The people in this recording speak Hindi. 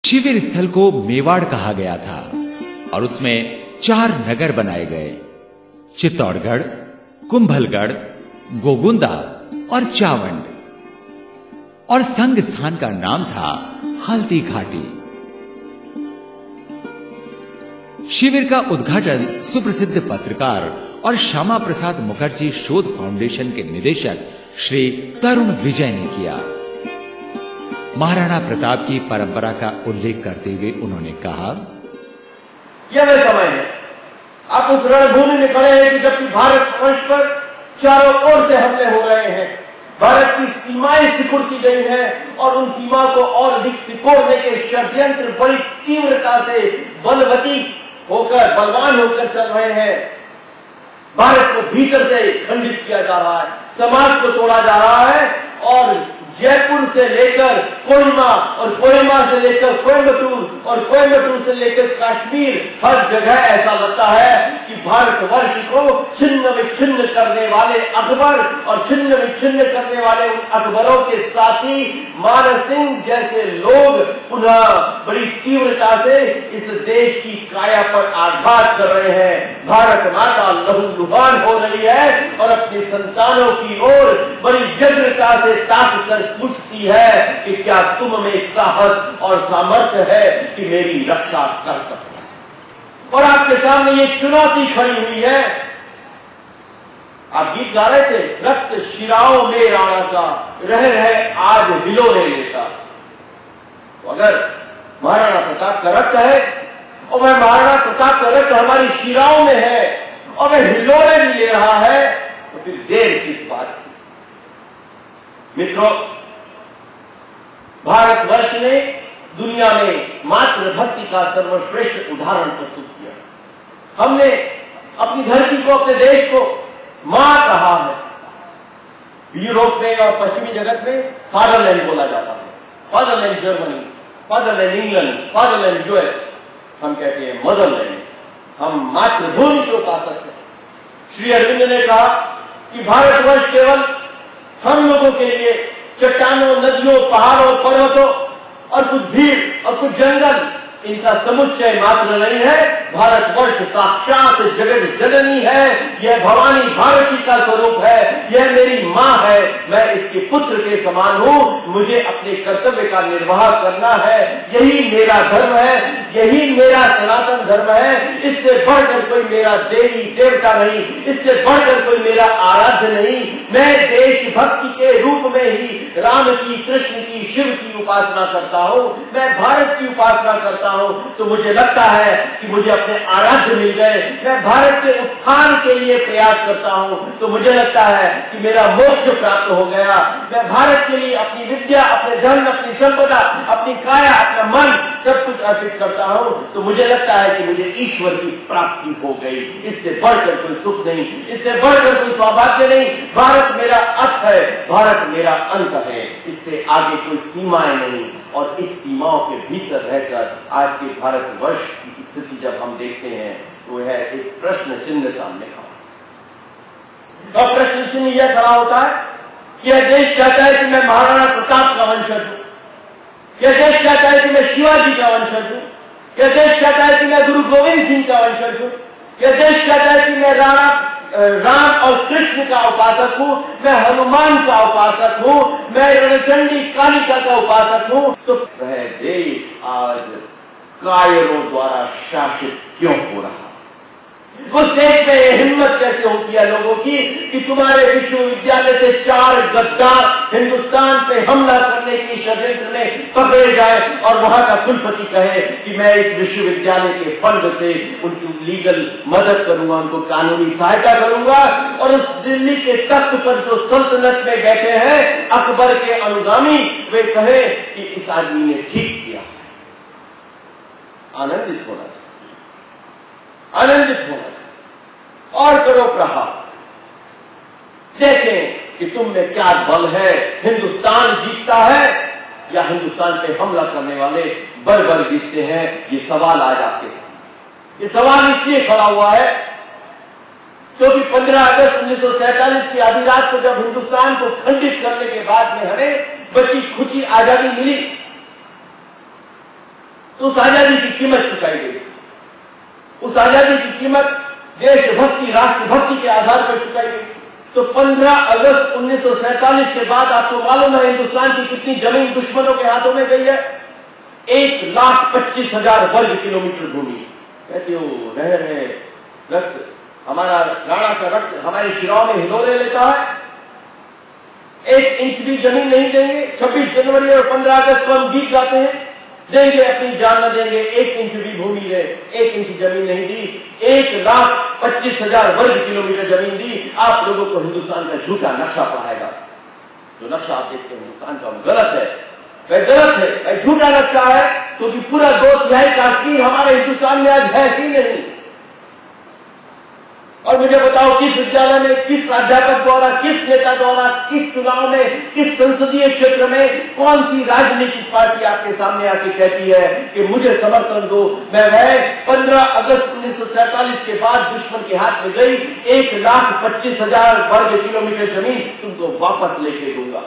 शिविर स्थल को मेवाड़ कहा गया था और उसमें 4 नगर बनाए गए, चित्तौड़गढ़, कुंभलगढ़, गोगुंदा और चावंड, और संग स्थान का नाम था हल्दी घाटी। शिविर का उद्घाटन सुप्रसिद्ध पत्रकार और श्यामा प्रसाद मुखर्जी शोध फाउंडेशन के निदेशक श्री तरुण विजय ने किया। महाराणा प्रताप की परंपरा का उल्लेख करते हुए उन्होंने कहा, यह वह समय है, आप उस रणभूमि में खड़े हैं कि जबकि भारत वर्ष पर चारों ओर से हमले हो रहे हैं, भारत की सीमाएं सिकुड़ती गई हैं और उन सीमा को और अधिक सिकोड़ने के षड्यंत्र बड़ी तीव्रता से बलवती होकर, बलवान होकर चल रहे हैं। भारत को भीतर से खंडित किया जा रहा है, समाज को तोड़ा जा रहा है और जयपुर से लेकर कोहिमा और कोहिमा से लेकर कोयम्बटूर और कोयम्बटूर से लेकर कश्मीर, हर जगह ऐसा लगता है कि भारतवर्ष को छिन्न विच्छिन्न करने वाले अकबर और छिन्न विच्छिन्न करने वाले उन अकबरों के साथी मान सिंह जैसे लोग पुनः बड़ी तीव्रता से इस देश की काया पर आघात कर रहे हैं। भारत माता लहूलुहान हो रही है और अपनी संतानों की ओर बड़ी व्यग्रता से ताक कर पूछती है कि क्या तुम में साहस और सामर्थ्य है कि मेरी रक्षा कर सको। और आपके सामने ये चुनौती खड़ी हुई है। आप गीत गा रहे थे, रक्त शिराओं में राणा का रह रहे आज हिलोरे लेता। तो अगर महाराणा प्रताप का रक्त है और वह महाराणा प्रताप का रक्त हमारी शिराओं में है और वह हिलोरे भी ले रहा है, तो फिर देर किस बात की। मित्रों, भारतवर्ष ने दुनिया में मातृभक्ति का सर्वश्रेष्ठ उदाहरण प्रस्तुत किया। हमने अपनी धरती को, अपने देश को मां कहा है। यूरोप में और पश्चिमी जगत में फादरलैंड बोला जाता है, fatherland Germany, fatherland England, fatherland US. हम कहते हैं मदरलैंड। हम मातृभूमि को पा सकते हैं। श्री अरविंद ने कहा कि भारतवर्ष केवल हम लोगों के लिए चट्टानों, नदियों, पहाड़ों, पर्वतों और कुछ भीड़ और कुछ जंगल, इनका समुच्चय मात्र नहीं है। भारतवर्ष साक्षात जगत जननी है। यह भवानी भारती का स्वरूप है। यह मेरी मां है। मैं इसके पुत्र के समान हूं। मुझे अपने कर्तव्य का निर्वाह करना है। यही मेरा धर्म है। यही मेरा सनातन धर्म है। इससे बढ़कर कोई मेरा देवी देवता नहीं, इससे बढ़कर कोई मेरा आराध्य नहीं। मैं देशभक्ति के रूप में ही राम की, कृष्ण की, शिव की उपासना करता हूं। मैं भारत की उपासना करता हूं। तो मुझे लगता है कि मुझे अपने आराध्य मिल गए। मैं भारत के उत्थान के लिए प्रयास करता हूं तो मुझे लगता है कि मेरा मोक्ष प्राप्त हो गया। मैं भारत के लिए अपनी विद्या, अपने धन, अपनी संपदा, अपनी काया, अपना मन सब कुछ अर्पित करता हूं तो मुझे लगता है कि मुझे ईश्वर की प्राप्ति हो गई। इससे बढ़कर कोई सुख नहीं, इससे बढ़कर कोई सौभाग्य नहीं। भारत मेरा अर्थ है, भारत मेरा अंत है। इससे आगे कोई सीमाएं नहीं। और इस सीमाओं के भीतर रहकर आज के भारतवर्ष की स्थिति जब हम देखते हैं तो यह एक प्रश्न चिन्ह सामने खड़ा। और प्रश्न चिन्ह यह खड़ा होता है कि यह देश कहता है कि मैं महाराणा प्रताप का वंशज हूं। यह देश कहता है कि मैं शिवाजी का वंशज हूं। यह देश कहता है कि मैं गुरु गोविंद सिंह का वंशज हूं। यह देश कहता है कि मैं राम और कृष्ण का उपासक हूं। मैं हनुमान का उपासक हूं। मैं रणचंडी कालिका का उपासक हूं। तो वह देश आज कायरों द्वारा शासित क्यों हो रहा? उस देश में यह हिम्मत कैसे होती है लोगों की कि तुम्हारे विश्वविद्यालय से 4 गद्दार हिंदुस्तान पे हमला करने की षड्यंत्र में पकड़े जाए और वहां का कुलपति कहे कि मैं इस विश्वविद्यालय के फंड से उनकी लीगल मदद करूंगा, उनको कानूनी सहायता करूंगा। और उस दिल्ली के तख्त पर जो सल्तनत में बैठे हैं अकबर के अनुगामी, वे कहे कि इस आदमी ने ठीक किया। आनंदित होना चाहिए, आनंदित होना चाहिए और करो प्रहार। देखें कि तुम में क्या बल है। हिंदुस्तान जीतता है या हिंदुस्तान पे हमला करने वाले बर्बर जीतते हैं? ये सवाल आज आपके सामने। ये सवाल इसलिए खड़ा हुआ है क्योंकि 15 अगस्त 1947 की आधी रात को जब हिंदुस्तान को खंडित करने के बाद में हमें बची खुशी आजादी मिली, तो उस आजादी की कीमत चुकाई गई। उस आजादी की कीमत देशभक्ति, राष्ट्रभक्ति के आधार पर चुकाई गई। तो 15 अगस्त 1947 के बाद आपको मालूम है हिंदुस्तान की कितनी जमीन दुश्मनों के हाथों में गई है? 1,25,000 वर्ग किलोमीटर भूमि। कहते हो नहर है, रक्त, हमारा राणा का रक्त हमारे शिराओं में हिलोरे लेता है। 1 इंच भी जमीन नहीं देंगे। 26 जनवरी और 15 अगस्त को हम गीत गाते हैं, देंगे अपनी जान न देंगे, 1 इंच भी भूमि है, 1 इंच जमीन नहीं दी। 1,25,000 वर्ग किलोमीटर जमीन दी। आप लोगों को हिंदुस्तान का झूठा नक्शा पढ़ाएगा। जो नक्शा आप देखते हैं हिंदुस्तान का, वो गलत है। वह गलत है, वह झूठा नक्शा है, क्योंकि पूरा 2/3 कश्मीर हमारे हिंदुस्तान में आज है ही नहीं। और मुझे बताओ किस विद्यालय में, किस प्राध्यापक द्वारा, किस नेता द्वारा, किस चुनाव में, किस संसदीय क्षेत्र में कौन सी राजनीतिक पार्टी आपके सामने आके कहती है कि मुझे समर्थन दो, मैं वह 15 अगस्त 1947 के बाद दुश्मन के हाथ में गई 1,25,000 वर्ग किलोमीटर जमीन तुमको वापस लेके दूंगा।